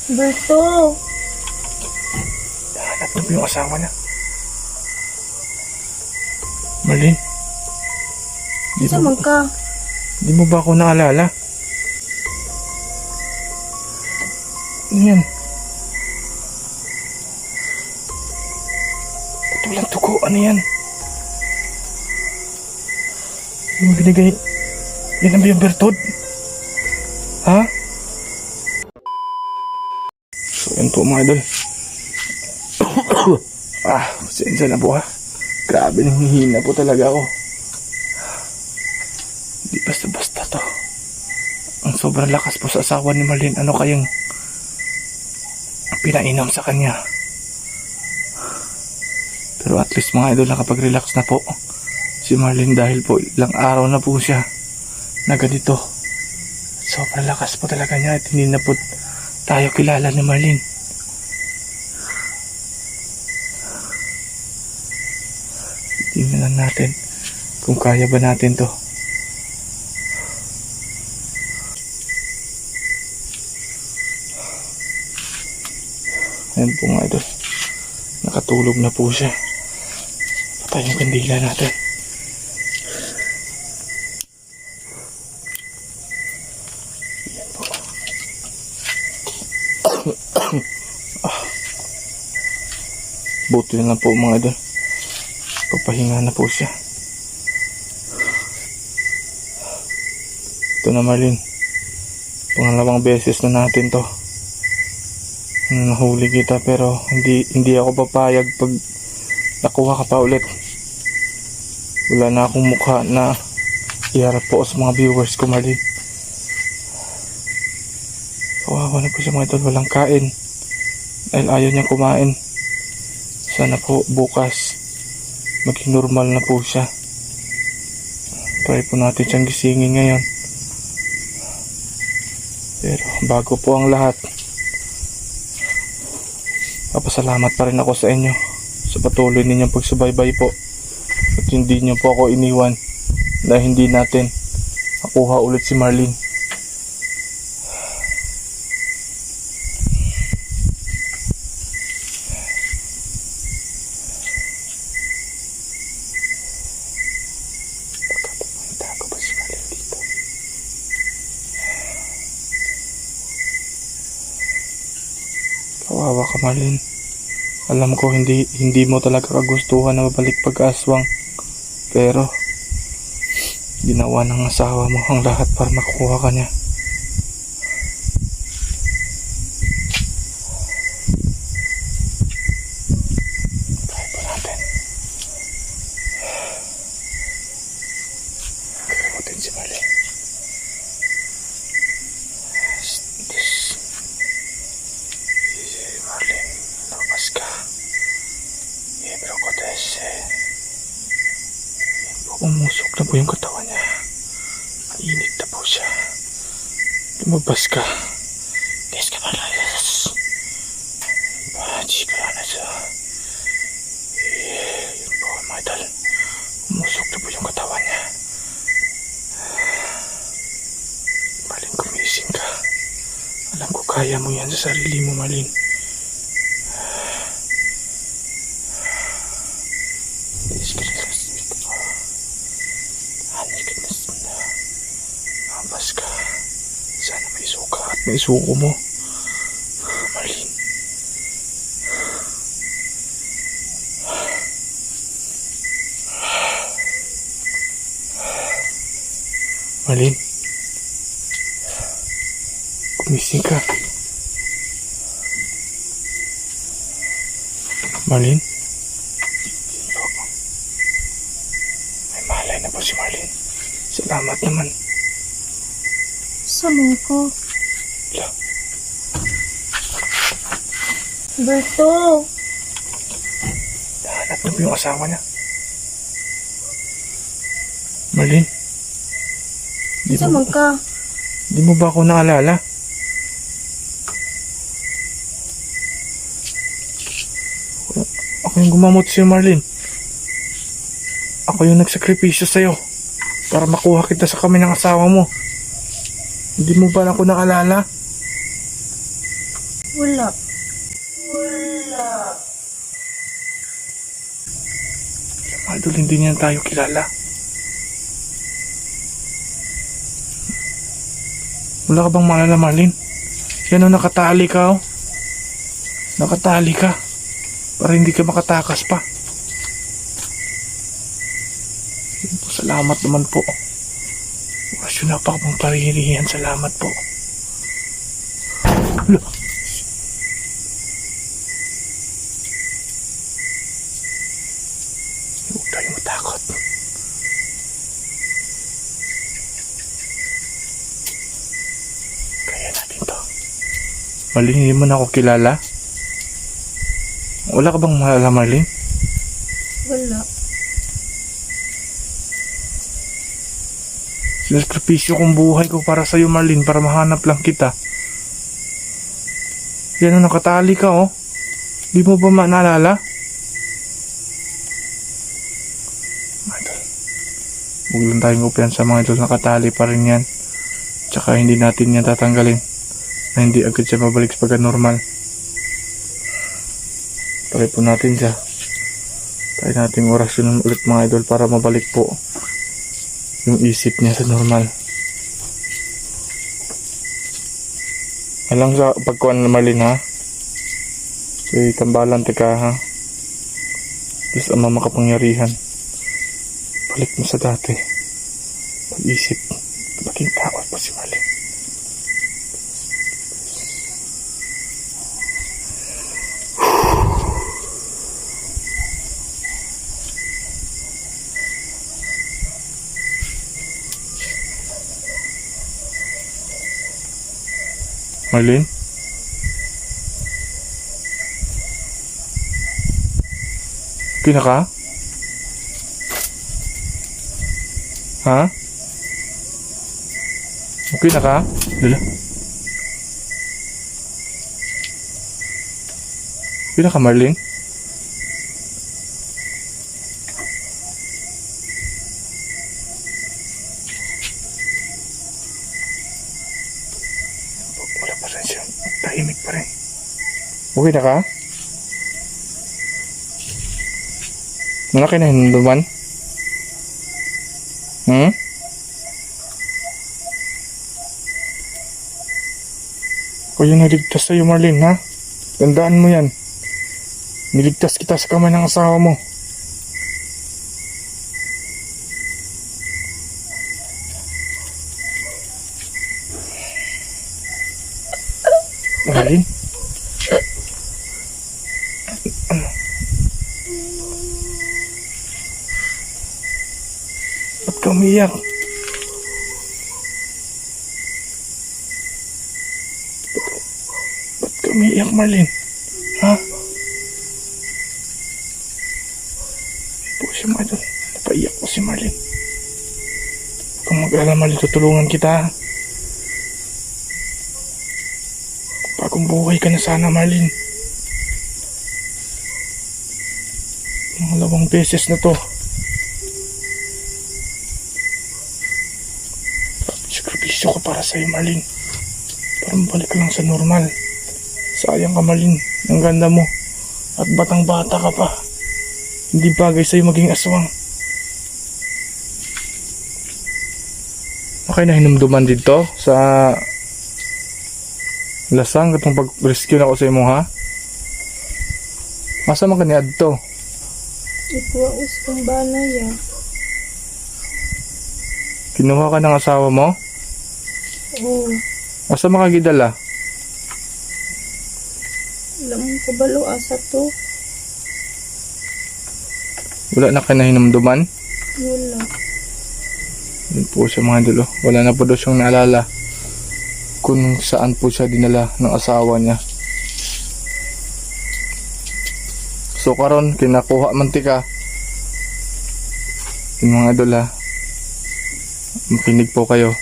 Berto, Hanap na po yung asawa niya. Marlene, isa man ka. di mo ba ako naalala? Ano yan? Putulang tuko, ano yan? Yung binigay, yan ang ba yung Bertod? Ha? So yan po mga idol. Pasensya na po ha. Grabe nang hihina po talaga ako. Hindi basta-basta to. Ang sobrang lakas po sa asawa ni Marlene. Ano kayang pinainom sa kanya? Pero at least mga idol, nakapag-relax na po si Marlene dahil po ilang araw na po siya na ganito. Sobrang lakas po talaga niya at hindi na po tayo kilala ni Marlene. Tingnan lang natin kung kaya ba natin to. Ayan po nga idol, nakatulog na po siya. Patay yung kandila natin. Ayan po. Buti na lang po mga idol, papahinga na po siya. Ito na Marlene, pangalawang beses na natin to. Nahuli kita pero hindi ako papayag pag nakuha ka pa ulit. Wala na akong mukha na iharap po sa mga viewers ko Marlene. Kawawa na po siya mga idol, walang kain dahil ayaw niya kumain. Sana po bukas maging normal na po siya. Try po natin siyang gisingin ngayon. Pero bago po ang lahat, papasalamat pa rin ako sa inyo sa patuloy ninyong pagsubaybay po at hindi niyo po ako iniwan na hindi natin makuha ulit si Marlene. Tago ba si Marlene dito? Kawawa ka Marlene. Alam ko hindi mo talaga kagustuhan na mabalik pag-aswang. Pero ginawa ng asawa mo ang lahat para makuha ka niya. Try po natin. Kalimutin si Marlene. Marlene, lumabas ka. Hebro ko dese. Umusok na po yung katawan niya. Mainit na po siya. Lumabas ka. Des ka pala. Baji ka na siya. Yun po, mga idol. Umusok na po yung katawan niya. Marlene, gumising ka. Alam ko kaya mo yan sa sarili mo, Marlene. Des ka na siya. Lumabas ka. Sana may suka at may suko mo, Marlene. Marlene, gumising ka. Marlene, may malay na po si Marlene. Salamat naman. Saman ko. Wala. Berto, Hanap na po yung asawa niya. Marlene, isa man ka. di mo ba ako naalala? Ako yung gumamot sa'yo, Marlene. Ako yung nagsakripisyo sa'yo para makuha kita sa kami ng asawa mo. Hindi mo ba ako naalala? Wala. Mga idol, hindi niya tayo kilala. Wala ka bang maalala, Marlene? Yan o, nakatali ka o. Nakatali ka. Para hindi ka makatakas pa. Yan po, salamat naman po. Orasyon na pa akong parihirihan. Salamat po. Hala. Huwag tayong matakot. Kaya natin to. Marlene, hindi mo na ako kilala? Wala ka bang maalala, Marlene? Wala. Sinasakripisyo kong buhay ko para sa'yo, Marlene, para mahanap lang kita. Yan o, nakatali ka oh. Di mo ba naalala? Idol, huwag lang tayong upian sa mga idol, nakatali pa rin yan. Tsaka hindi natin yan tatanggalin na hindi agad siya babalik sa pagka-normal. Try po natin siya. Try natin orasyon ulit mga idol para mabalik po yung isip niya sa normal. Alang sa pagkuhan na Marlene ha. So tambalan ka ha. Diyos ang makapangyarihan. Balik mo sa dati. Pag-isip. Maging tao po si Marlene. Marlene? Okay na ka? Ha? Okay na ka? Lala? Okay na ka, Marlene? Wala pa rin siya. Tahimik pa rin. Okay na ka? Malaki na hinunduman? Ako yung niligtas sa'yo, Marlene, ha? Tandaan mo yan. Niligtas kita sa kamay ng asawa mo. Marlene? Ba't ka umiyak? Ba't ka umiyak, Marlene? Ha? Po si Marlene. Napaiyak po si Marlene. Kung mag-alala, Marlene, tutulungan kita. Bagong buhay ka na sana, Marlene. Pangalawang beses na to. Sakripisyo ko para sa'yo, Marlene. Para mabalik ka lang sa normal. Sayang ka, Marlene. Ang ganda mo. At batang bata ka pa. Hindi bagay sa'yo maging aswang. Okay na hinumduman dito sa lasang katong pag-rescue na ako sa imo, ha? Masa man ka ni adto? Ipuwaos kong banay ah. Kinuha ka ng asawa mo? Oo. Masa makagidala? Alam mo kabalo asa to. Wala na ka na hinumduman? Wala. Yun po siya mga idol. Wala na po daw siyang naalala kung saan po siya dinala ng asawa niya. So karon kinakuha mantika. Yung mga idol ha, makinig po kayo.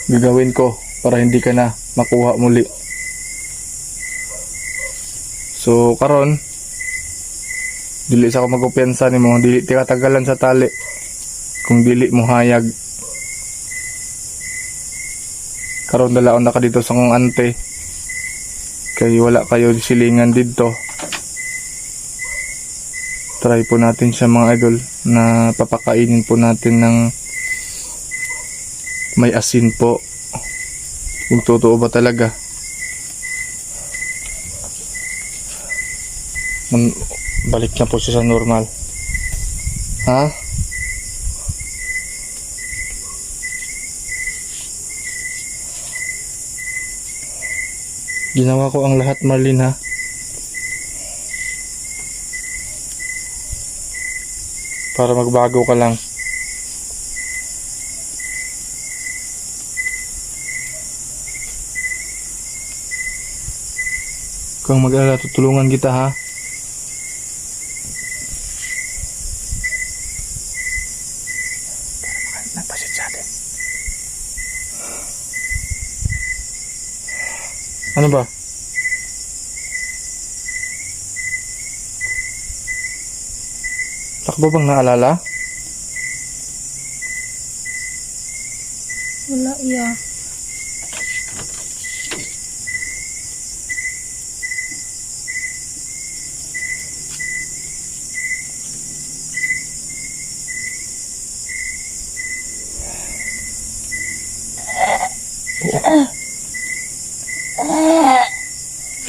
Gagawin ko para hindi ka na makuha muli. So karon dili sa ako magupiyansa nimo, dili ti katagalan sa tali kung dili mo hayag. karon dalaon na ka dito sa kong ante. Kay wala kayo silingan dito. Try po natin siya mga idol na papakainin po natin ng may asin po. Kung totoo ba talaga. Balik na po siya sa normal. Ha? Ginawa ko ang lahat, Marlene, ha? Para magbago ka lang. Kung mag-alala, tutulungan kita, ha? Nagpasit sa atin. Ano ba? Takbo bang naalala? Wala ya.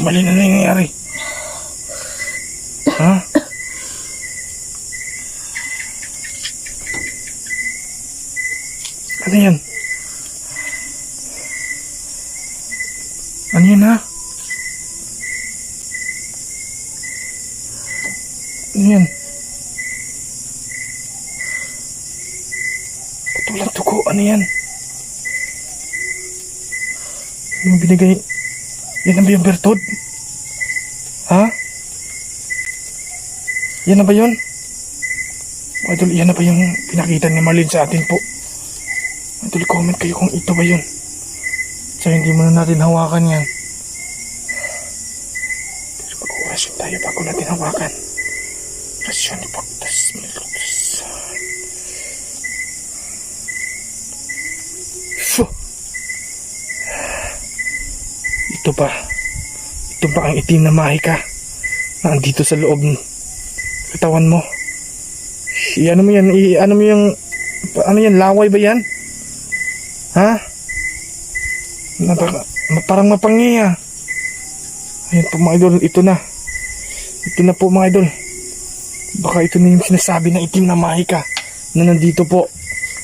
Mali na nangyayari. Ha? Ano yan? Ano yan, ha? Ano yan? Patulang tuko. Ano yan? Yung binigay. Yan na ba yung Bertod? Ha? Yan na ba yun? Idol, yan na ba yung pinakita ni Marlene sa atin po? Idol, comment kayo kung ito ba yun. So hindi muna natin hawakan yan. Pero mag-orasyon tayo bago natin hawakan. Rasyon ni Pagtas Milutas. Ito ba ang itim na mahika na andito sa loob ng katawan mo? Ano mo yan? Ano yan? Laway ba yan? Ha? Parang mapangi, ha? Ayan po mga idol, ito na. Ito na po mga idol. Baka ito na yung sinasabi na itim na mahika na nandito po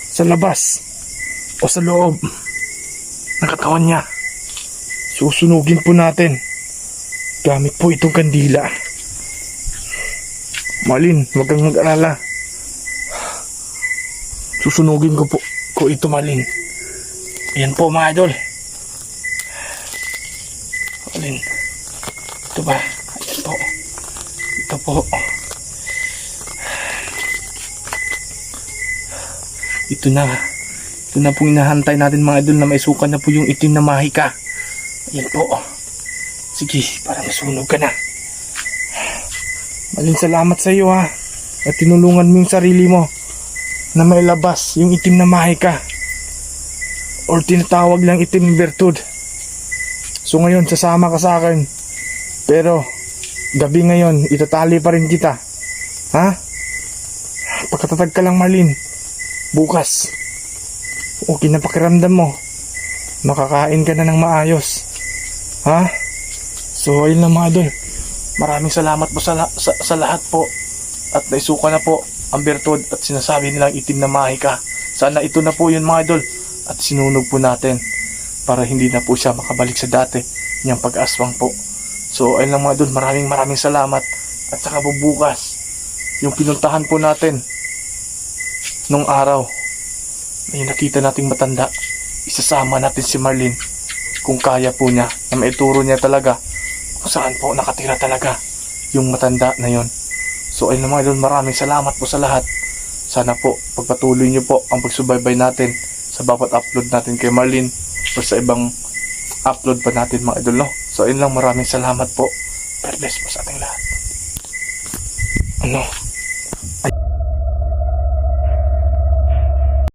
sa labas o sa loob ng katawan niya. Susunugin po natin gamit po itong kandila. Marlene, huwag kang mag-alala. Susunugin ko ito, Marlene. Ayan po mga idol. Marlene, ito ba? Ayan po. Ito po. Ito na po hinahantay natin mga idol na maisukan na po yung itim na mahika. Ayan po. Sige, para masunog ka na. Marlene, salamat sa iyo, ha. At tinulungan mo yung sarili mo na mailabas yung itim na mahika. Or tinatawag lang itim Bertod. So ngayon, sasama ka sa akin. Pero, gabi ngayon, itatali pa rin kita. Ha? Pagkatatag ka lang, Marlene. Bukas. Okay na pakiramdam mo. Makakain ka na ng maayos. Ha? So ayun lang mga idol. Maraming salamat po sa lahat po. At naisuka na po ang Bertod at sinasabi nilang itim na mahika. Sana ito na po yun mga idol. At sinunog po natin para hindi na po siya makabalik sa dati niyang pag-aswang po. So ayun lang mga idol. Maraming salamat. At saka bubukas yung pinuntahan po natin nung araw, may nakita nating matanda. Isasama natin si Marlene kung kaya po niya na maituro niya talaga kung saan po nakatira talaga yung matanda na yon. So ayun naman idol, maraming salamat po sa lahat. Sana po pagpatuloy niyo po ang pagsubaybay natin sa bawat upload natin kay Marlene o sa ibang upload pa natin mga idol, no? So ayun lang, maraming salamat po. God bless po sa ating lahat. Ano?